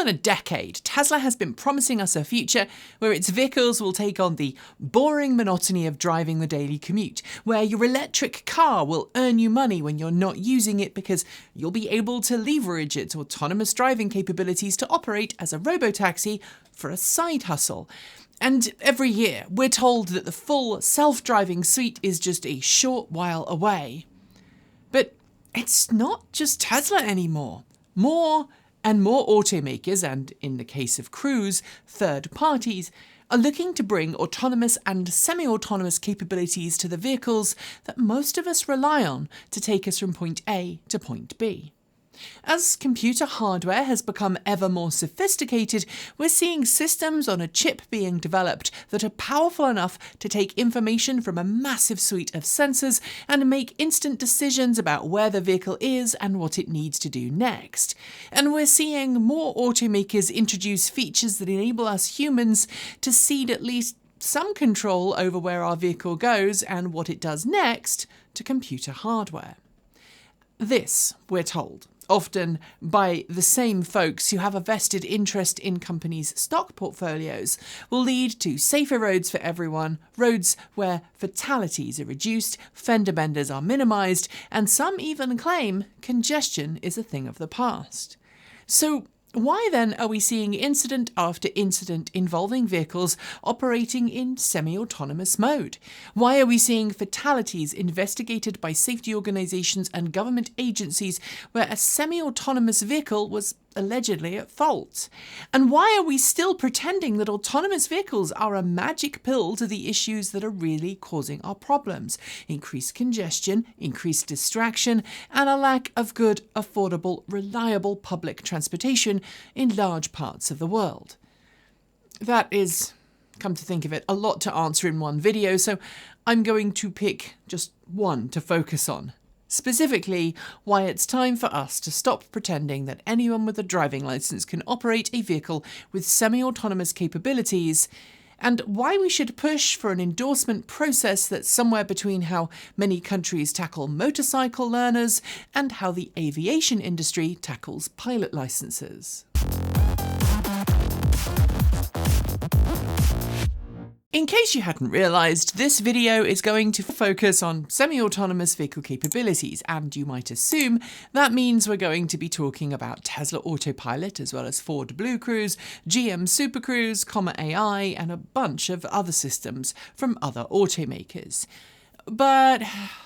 than a decade, Tesla has been promising us a future where its vehicles will take on the boring monotony of driving the daily commute, where your electric car will earn you money when you're not using it because you'll be able to leverage its autonomous driving capabilities to operate as a robotaxi for a side hustle. And every year, we're told that the full self-driving suite is just a short while away. But it's not just Tesla anymore. More and more automakers, and in the case of Cruise, third parties, are looking to bring autonomous and semi-autonomous capabilities to the vehicles that most of us rely on to take us from point A to point B. As computer hardware has become ever more sophisticated, we're seeing systems on a chip being developed that are powerful enough to take information from a massive suite of sensors and make instant decisions about where the vehicle is and what it needs to do next. And we're seeing more automakers introduce features that enable us humans to cede at least some control over where our vehicle goes and what it does next to computer hardware. This, we're told, often by the same folks who have a vested interest in companies' stock portfolios, will lead to safer roads for everyone, roads where fatalities are reduced, fender benders are minimised, and some even claim congestion is a thing of the past. So why then are we seeing incident after incident involving vehicles operating in semi-autonomous mode? Why are we seeing fatalities investigated by safety organisations and government agencies where a semi-autonomous vehicle was allegedly at fault? And why are we still pretending that autonomous vehicles are a magic pill to the issues that are really causing our problems? Increased congestion, increased distraction, and a lack of good, affordable, reliable public transportation in large parts of the world. That is, come to think of it, a lot to answer in one video, so I'm going to pick just one to focus on. Specifically, why it's time for us to stop pretending that anyone with a driving licence can operate a vehicle with semi-autonomous capabilities, and why we should push for an endorsement process that's somewhere between how many countries tackle motorcycle learners and how the aviation industry tackles pilot licenses. In case you hadn't realised, this video is going to focus on semi-autonomous vehicle capabilities, and you might assume that means we're going to be talking about Tesla Autopilot, as well as Ford Blue Cruise, GM Super Cruise, Comma AI, and a bunch of other systems from other automakers. But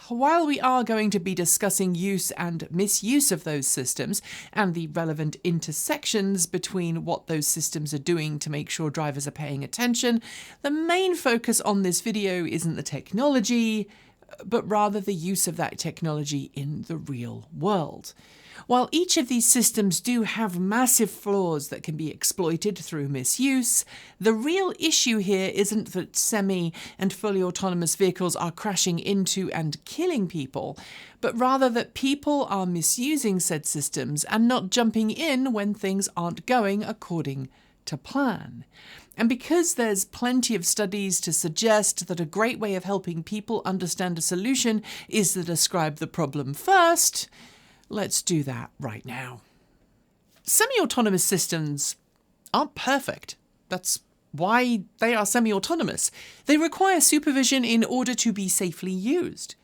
while we are going to be discussing use and misuse of those systems and the relevant intersections between what those systems are doing to make sure drivers are paying attention, the main focus on this video isn't the technology, but rather the use of that technology in the real world. While each of these systems do have massive flaws that can be exploited through misuse, the real issue here isn't that semi and fully autonomous vehicles are crashing into and killing people, but rather that people are misusing said systems and not jumping in when things aren't going according to plan. And because there's plenty of studies to suggest that a great way of helping people understand a solution is to describe the problem first, let's do that right now. Semi-autonomous systems aren't perfect. That's why they are semi-autonomous. They require supervision in order to be safely used.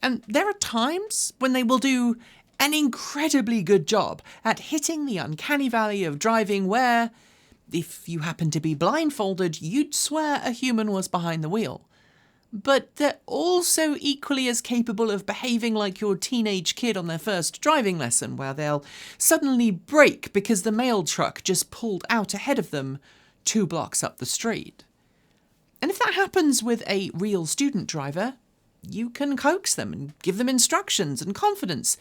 And there are times when they will do an incredibly good job at hitting the uncanny valley of driving where, if you happen to be blindfolded, you'd swear a human was behind the wheel. But they're also equally as capable of behaving like your teenage kid on their first driving lesson, where they'll suddenly brake because the mail truck just pulled out ahead of them 2 blocks up the street. And if that happens with a real student driver, you can coax them and give them instructions and confidence,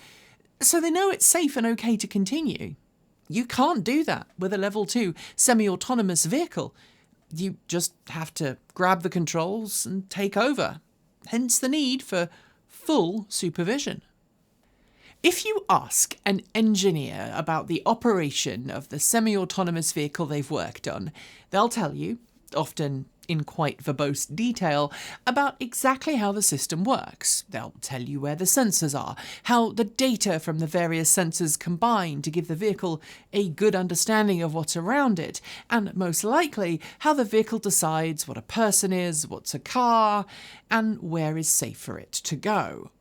so they know it's safe and okay to continue. You can't do that with a level 2 semi-autonomous vehicle. You just have to grab the controls and take over, hence the need for full supervision. If you ask an engineer about the operation of the semi-autonomous vehicle they've worked on, they'll tell you often in quite verbose detail, about exactly how the system works. They'll tell you where the sensors are, how the data from the various sensors combine to give the vehicle a good understanding of what's around it, and most likely how the vehicle decides what a person is, what's a car, and where is safe for it to go.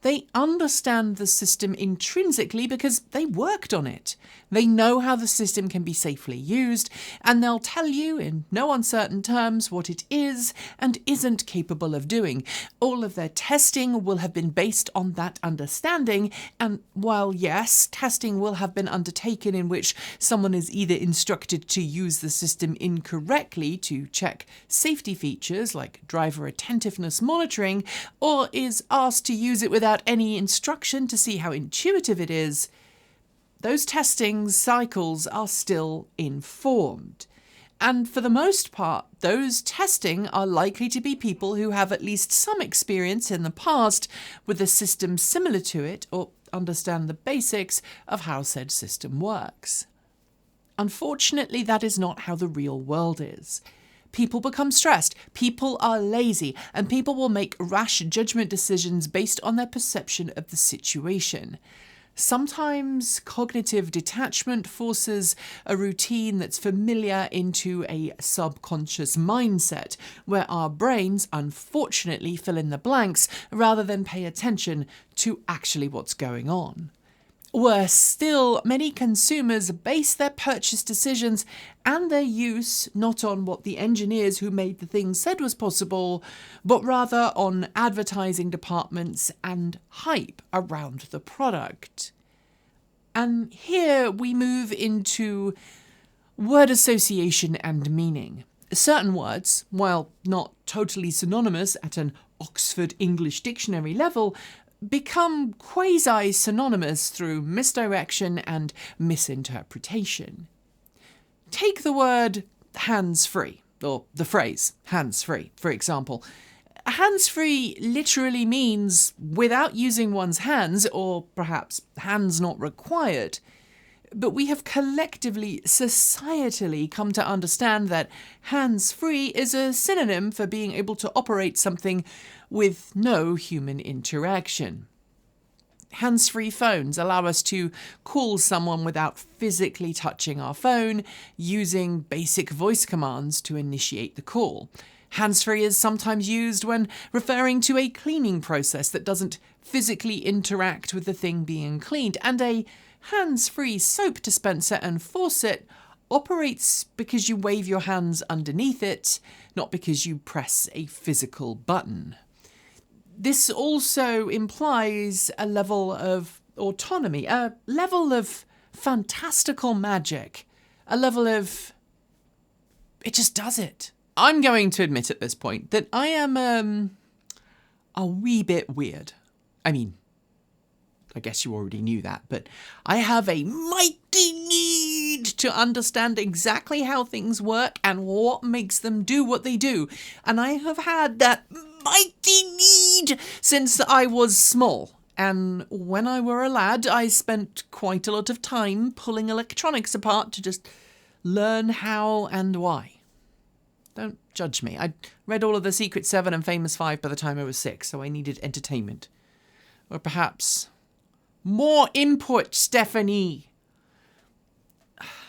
They understand the system intrinsically because they worked on it. They know how the system can be safely used, and they'll tell you in no uncertain terms what it is and isn't capable of doing. All of their testing will have been based on that understanding, and while yes, testing will have been undertaken in which someone is either instructed to use the system incorrectly to check safety features like driver attentiveness monitoring, or is asked to use it without any instruction to see how intuitive it is, those testing cycles are still informed. And for the most part, those testing are likely to be people who have at least some experience in the past with a system similar to it or understand the basics of how said system works. Unfortunately, that is not how the real world is. People become stressed, people are lazy, and people will make rash judgment decisions based on their perception of the situation. Sometimes cognitive detachment forces a routine that's familiar into a subconscious mindset, where our brains unfortunately fill in the blanks rather than pay attention to actually what's going on. Worse still, many consumers base their purchase decisions and their use not on what the engineers who made the thing said was possible, but rather on advertising departments and hype around the product. And here we move into word association and meaning. Certain words, while not totally synonymous at an Oxford English Dictionary level, become quasi-synonymous through misdirection and misinterpretation. Take the word hands-free, or the phrase hands-free, for example. Hands-free literally means without using one's hands, or perhaps hands not required. But we have collectively, societally come to understand that hands-free is a synonym for being able to operate something with no human interaction. Hands-free phones allow us to call someone without physically touching our phone, using basic voice commands to initiate the call. Hands-free is sometimes used when referring to a cleaning process that doesn't physically interact with the thing being cleaned, and a hands-free soap dispenser and faucet operates because you wave your hands underneath it, not because you press a physical button. This also implies a level of autonomy, a level of fantastical magic, a level of it just does it. I'm going to admit at this point that I am a wee bit weird. I mean, I guess you already knew that, but I have a mighty need to understand exactly how things work and what makes them do what they do. And I have had that mighty need since I was small. And when I were a lad, I spent quite a lot of time pulling electronics apart to just learn how and why. Don't judge me. I'd read all of the Secret 7 and Famous 5 by the time I was 6, so I needed entertainment. Or perhaps more input, Stephanie.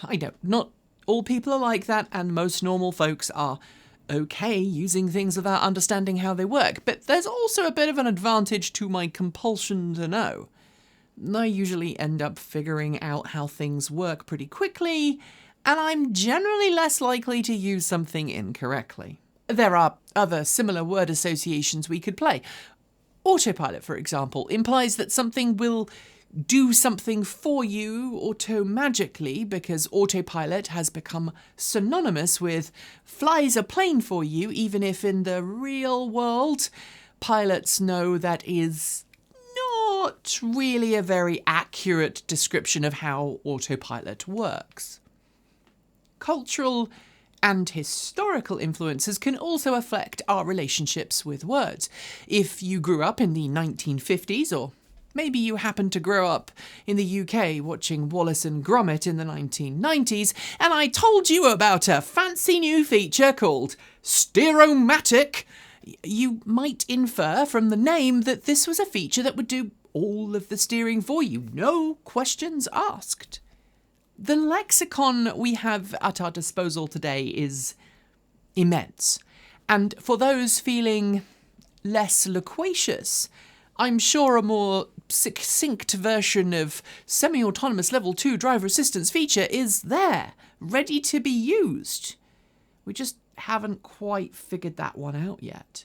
I know, not all people are like that, and most normal folks are okay using things without understanding how they work, but there's also a bit of an advantage to my compulsion to know. I usually end up figuring out how things work pretty quickly, and I'm generally less likely to use something incorrectly. There are other similar word associations we could play. Autopilot, for example, implies that something will do something for you auto-magically because autopilot has become synonymous with flies a plane for you, even if in the real world pilots know that is not really a very accurate description of how autopilot works. Cultural and historical influences can also affect our relationships with words. If you grew up in the 1950s or maybe you happened to grow up in the UK watching Wallace and Gromit in the 1990s, and I told you about a fancy new feature called Steeromatic, you might infer from the name that this was a feature that would do all of the steering for you, no questions asked. The lexicon we have at our disposal today is immense, and for those feeling less loquacious, I'm sure a more succinct version of semi-autonomous level 2 driver assistance feature is there, ready to be used. We just haven't quite figured that one out yet.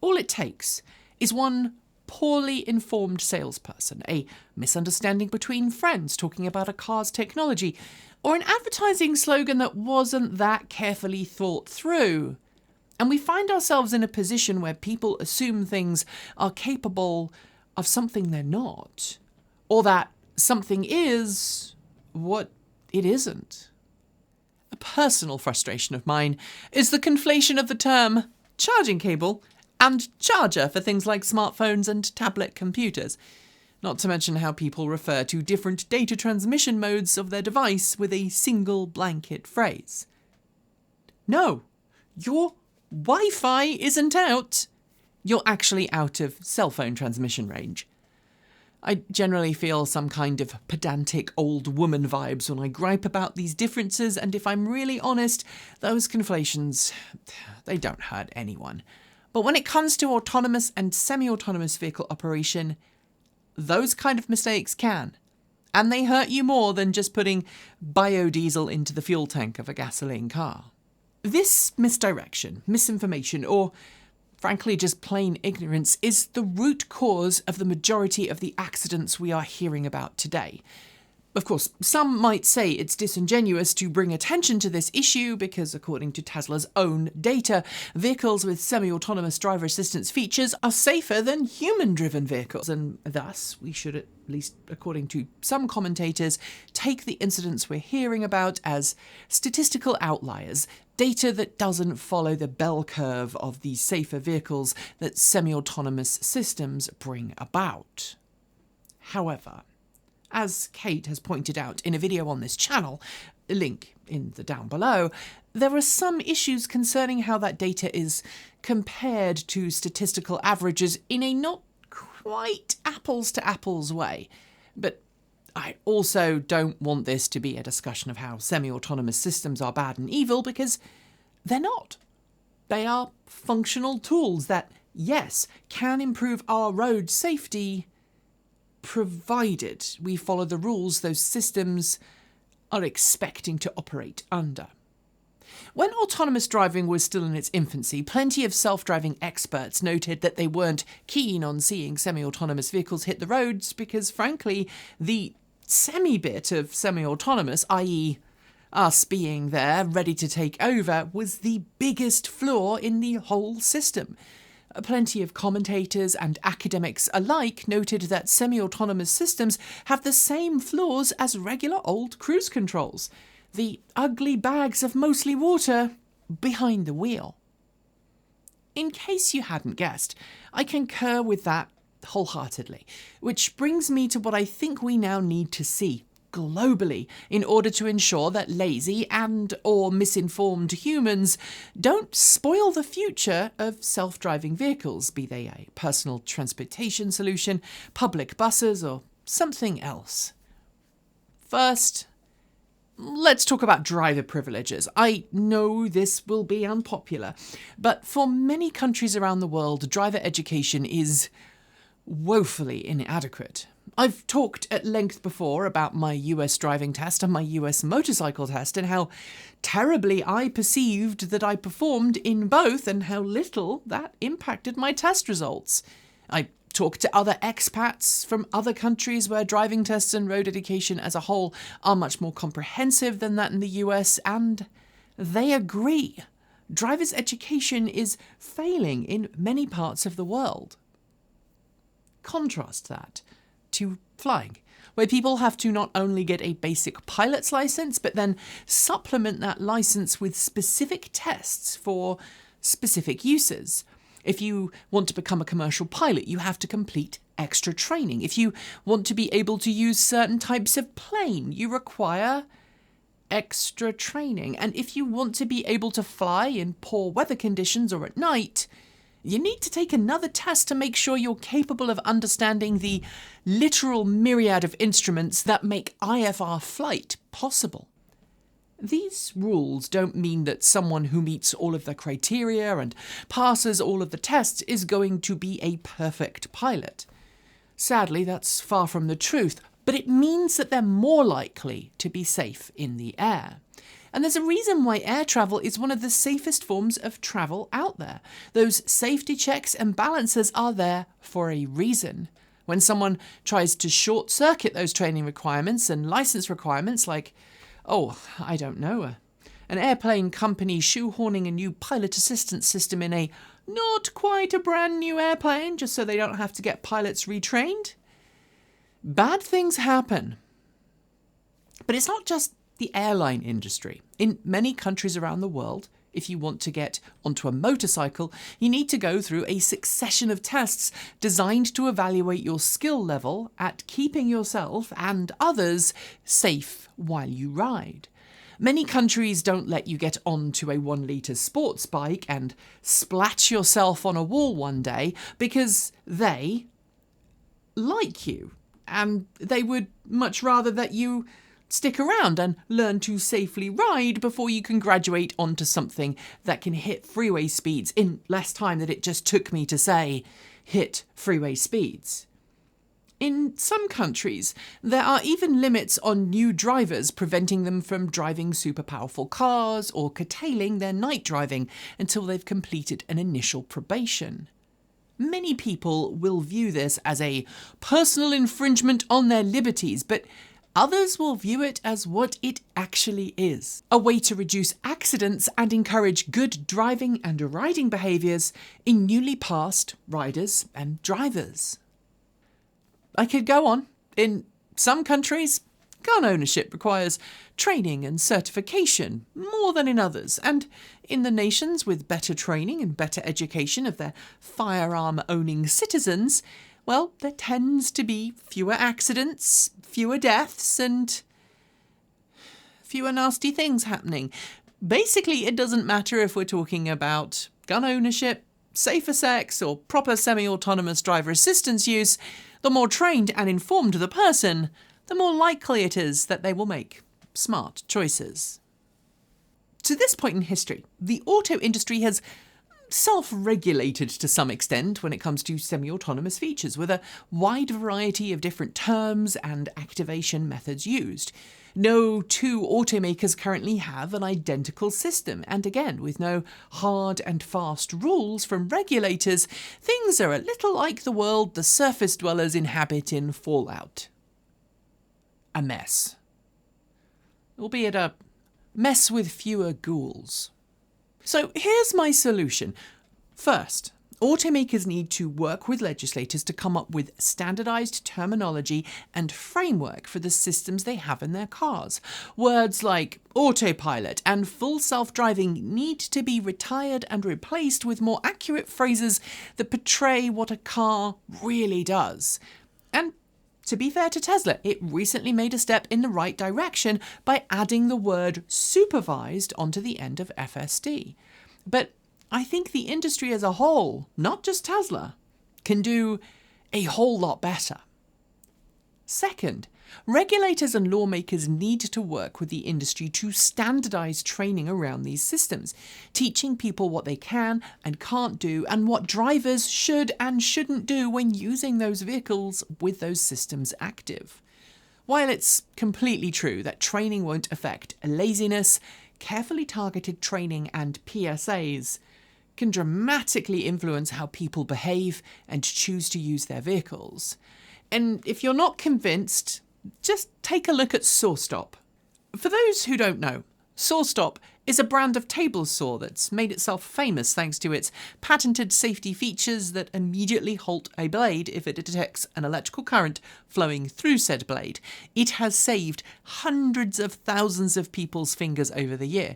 All it takes is one poorly informed salesperson, a misunderstanding between friends talking about a car's technology, or an advertising slogan that wasn't that carefully thought through. And we find ourselves in a position where people assume things are capable of something they're not, or that something is what it isn't. A personal frustration of mine is the conflation of the term charging cable and charger for things like smartphones and tablet computers, not to mention how people refer to different data transmission modes of their device with a single blanket phrase. No, your Wi-Fi isn't out. You're actually out of cell phone transmission range. I generally feel some kind of pedantic old woman vibes when I gripe about these differences, and if I'm really honest, those conflations, they don't hurt anyone. But when it comes to autonomous and semi-autonomous vehicle operation, those kind of mistakes can. And they hurt you more than just putting biodiesel into the fuel tank of a gasoline car. This misdirection, misinformation, or frankly just plain ignorance is the root cause of the majority of the accidents we are hearing about today. Of course, some might say it's disingenuous to bring attention to this issue because, according to Tesla's own data, vehicles with semi-autonomous driver assistance features are safer than human-driven vehicles, and thus we should, at least according to some commentators, take the incidents we're hearing about as statistical outliers, data that doesn't follow the bell curve of the safer vehicles that semi-autonomous systems bring about. However, as Kate has pointed out in a video on this channel, link in the down below, there are some issues concerning how that data is compared to statistical averages in a not quite apples-to-apples way. But I also don't want this to be a discussion of how semi-autonomous systems are bad and evil, because they're not. They are functional tools that, yes, can improve our road safety, provided we follow the rules those systems are expecting to operate under. When autonomous driving was still in its infancy, plenty of self-driving experts noted that they weren't keen on seeing semi-autonomous vehicles hit the roads because, frankly, the semi-bit of semi-autonomous, i.e. us being there, ready to take over, was the biggest flaw in the whole system. Plenty of commentators and academics alike noted that semi-autonomous systems have the same flaws as regular old cruise controls. The ugly bags of mostly water behind the wheel. In case you hadn't guessed, I concur with that wholeheartedly, which brings me to what I think we now need to see globally in order to ensure that lazy and or misinformed humans don't spoil the future of self-driving vehicles, be they a personal transportation solution, public buses, or something else. First, let's talk about driver privileges. I know this will be unpopular, but for many countries around the world, driver education is woefully inadequate. I've talked at length before about my US driving test and my US motorcycle test and how terribly I perceived that I performed in both and how little that impacted my test results. I talked to other expats from other countries where driving tests and road education as a whole are much more comprehensive than that in the US, and they agree. Driver's education is failing in many parts of the world. Contrast that to flying, where people have to not only get a basic pilot's license, but then supplement that license with specific tests for specific uses. If you want to become a commercial pilot, you have to complete extra training. If you want to be able to use certain types of plane, you require extra training. And if you want to be able to fly in poor weather conditions or at night, you need to take another test to make sure you're capable of understanding the literal myriad of instruments that make IFR flight possible. These rules don't mean that someone who meets all of the criteria and passes all of the tests is going to be a perfect pilot. Sadly, that's far from the truth, but it means that they're more likely to be safe in the air. And there's a reason why air travel is one of the safest forms of travel out there. Those safety checks and balances are there for a reason. When someone tries to short-circuit those training requirements and license requirements like, I don't know, an airplane company shoehorning a new pilot assistance system in a not quite a brand new airplane just so they don't have to get pilots retrained, bad things happen. But it's not just the airline industry. In many countries around the world, if you want to get onto a motorcycle, you need to go through a succession of tests designed to evaluate your skill level at keeping yourself and others safe while you ride. Many countries don't let you get onto a 1-litre sports bike and splat yourself on a wall one day because they like you, and they would much rather that you stick around and learn to safely ride before you can graduate onto something that can hit freeway speeds in less time than it just took me to say, hit freeway speeds. In some countries, there are even limits on new drivers, preventing them from driving super powerful cars or curtailing their night driving until they've completed an initial probation. Many people will view this as a personal infringement on their liberties, but others will view it as what it actually is, a way to reduce accidents and encourage good driving and riding behaviours in newly passed riders and drivers. I could go on. In some countries, gun ownership requires training and certification more than in others, and in the nations with better training and better education of their firearm-owning citizens, well, there tends to be fewer accidents, fewer deaths, and fewer nasty things happening. Basically, it doesn't matter if we're talking about gun ownership, safer sex, or proper semi-autonomous driver assistance use. The more trained and informed the person, the more likely it is that they will make smart choices. To this point in history, the auto industry has self-regulated to some extent when it comes to semi-autonomous features, with a wide variety of different terms and activation methods used. No two automakers currently have an identical system, and again, with no hard and fast rules from regulators, things are a little like the world the surface dwellers inhabit in Fallout. A mess. Albeit a mess with fewer ghouls. So here's my solution. First, automakers need to work with legislators to come up with standardised terminology and framework for the systems they have in their cars. Words like Autopilot and full self-driving need to be retired and replaced with more accurate phrases that portray what a car really does. And to be fair to Tesla, it recently made a step in the right direction by adding the word supervised onto the end of FSD. But I think the industry as a whole, not just Tesla, can do a whole lot better. Second, regulators and lawmakers need to work with the industry to standardise training around these systems, teaching people what they can and can't do and what drivers should and shouldn't do when using those vehicles with those systems active. While it's completely true that training won't affect laziness, carefully targeted training and PSAs can dramatically influence how people behave and choose to use their vehicles. And if you're not convinced, just take a look at SawStop. For those who don't know, SawStop is a brand of table saw that's made itself famous thanks to its patented safety features that immediately halt a blade if it detects an electrical current flowing through said blade. It has saved hundreds of thousands of people's fingers over the year,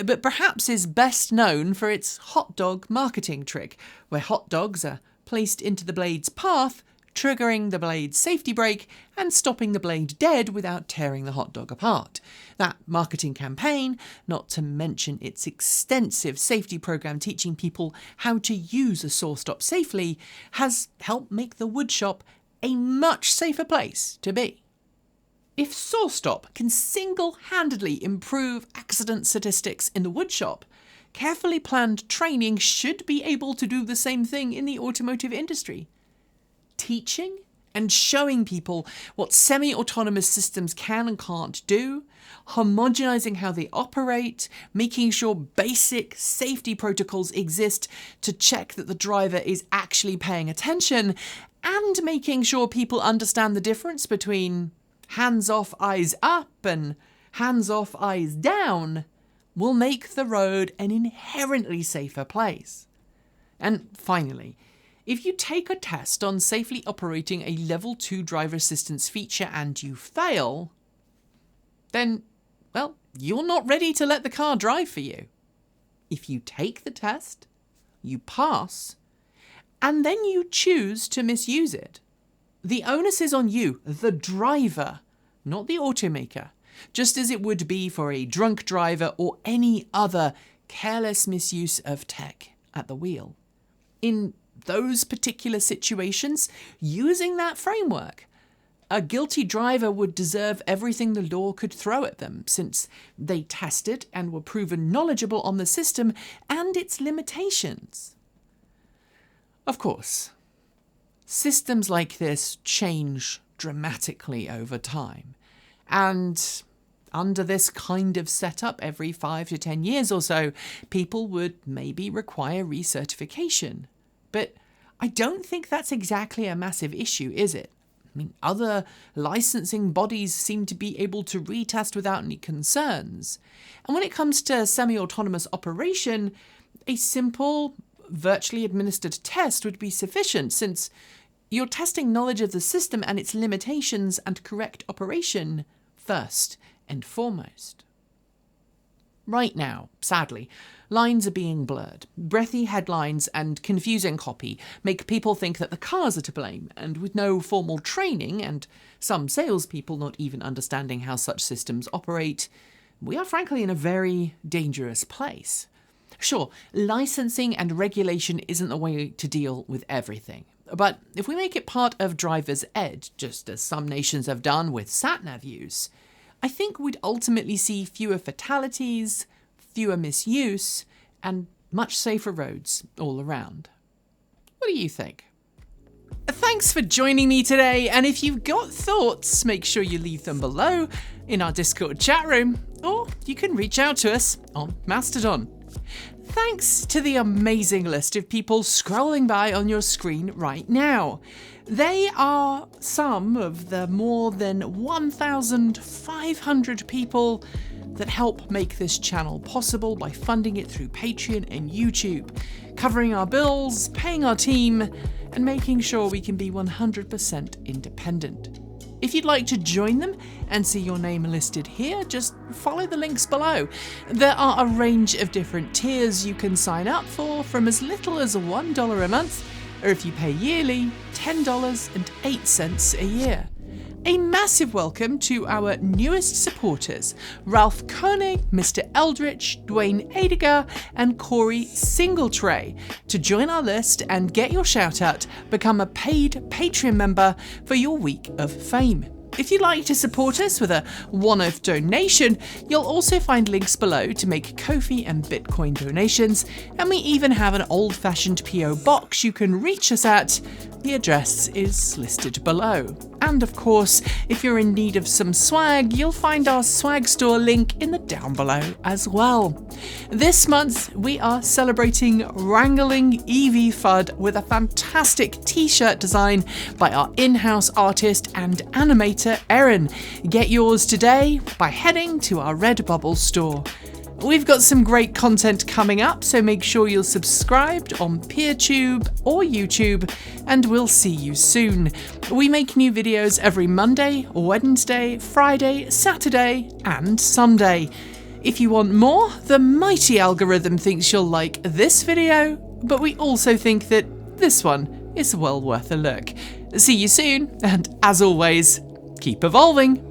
but perhaps is best known for its hot dog marketing trick, where hot dogs are placed into the blade's path, triggering the blade's safety brake and stopping the blade dead without tearing the hot dog apart. That marketing campaign, not to mention its extensive safety program teaching people how to use a SawStop safely, has helped make the woodshop a much safer place to be. If SawStop can single-handedly improve accident statistics in the woodshop, carefully planned training should be able to do the same thing in the automotive industry. Teaching and showing people what semi-autonomous systems can and can't do, homogenizing how they operate, making sure basic safety protocols exist to check that the driver is actually paying attention, and making sure people understand the difference between hands off, eyes up and hands off, eyes down will make the road an inherently safer place. And finally, if you take a test on safely operating a level 2 driver assistance feature and you fail, then, well, you're not ready to let the car drive for you. If you take the test, you pass, and then you choose to misuse it, the onus is on you, the driver, not the automaker, just as it would be for a drunk driver or any other careless misuse of tech at the wheel. In those particular situations, using that framework, a guilty driver would deserve everything the law could throw at them, since they tested and were proven knowledgeable on the system and its limitations. Of course, systems like this change dramatically over time, and under this kind of setup, every 5 to 10 years or so, people would maybe require recertification. But I don't think that's exactly a massive issue, is it? I mean, other licensing bodies seem to be able to retest without any concerns. And when it comes to semi-autonomous operation, a simple, virtually administered test would be sufficient, since you're testing knowledge of the system and its limitations and correct operation first and foremost. Right now, sadly, lines are being blurred. Breathy headlines and confusing copy make people think that the cars are to blame, and with no formal training and some salespeople not even understanding how such systems operate, we are frankly in a very dangerous place. Sure, licensing and regulation isn't the way to deal with everything, but if we make it part of driver's ed, just as some nations have done with sat-nav use, I think we'd ultimately see fewer fatalities, fewer misuse, and much safer roads all around. What do you think? Thanks for joining me today, and if you've got thoughts, make sure you leave them below in our Discord chat room, or you can reach out to us on Mastodon. Thanks to the amazing list of people scrolling by on your screen right now. They are some of the more than 1,500 people that help make this channel possible by funding it through Patreon and YouTube, covering our bills, paying our team, and making sure we can be 100% independent. If you'd like to join them and see your name listed here, just follow the links below. There are a range of different tiers you can sign up for, from as little as $1 a month, or if you pay yearly, $10.08 a year. A massive welcome to our newest supporters, Ralph Koenig, Mr. Eldritch, Dwayne Adiger, and Corey Singletray. To join our list and get your shout out, become a paid Patreon member for your week of fame. If you'd like to support us with a one-off donation, you'll also find links below to make Ko-fi and Bitcoin donations, and we even have an old-fashioned PO box you can reach us at. The address is listed below. And of course, if you're in need of some swag, you'll find our swag store link in the down below as well. This month, we are celebrating Wrangling EV FUD with a fantastic t-shirt design by our in-house artist and animator, Erin. Get yours today by heading to our Redbubble store. We've got some great content coming up, so make sure you're subscribed on PeerTube or YouTube, and we'll see you soon. We make new videos every Monday, Wednesday, Friday, Saturday, and Sunday. If you want more, the mighty algorithm thinks you'll like this video, but we also think that this one it's well worth a look. See you soon, and as always, keep evolving!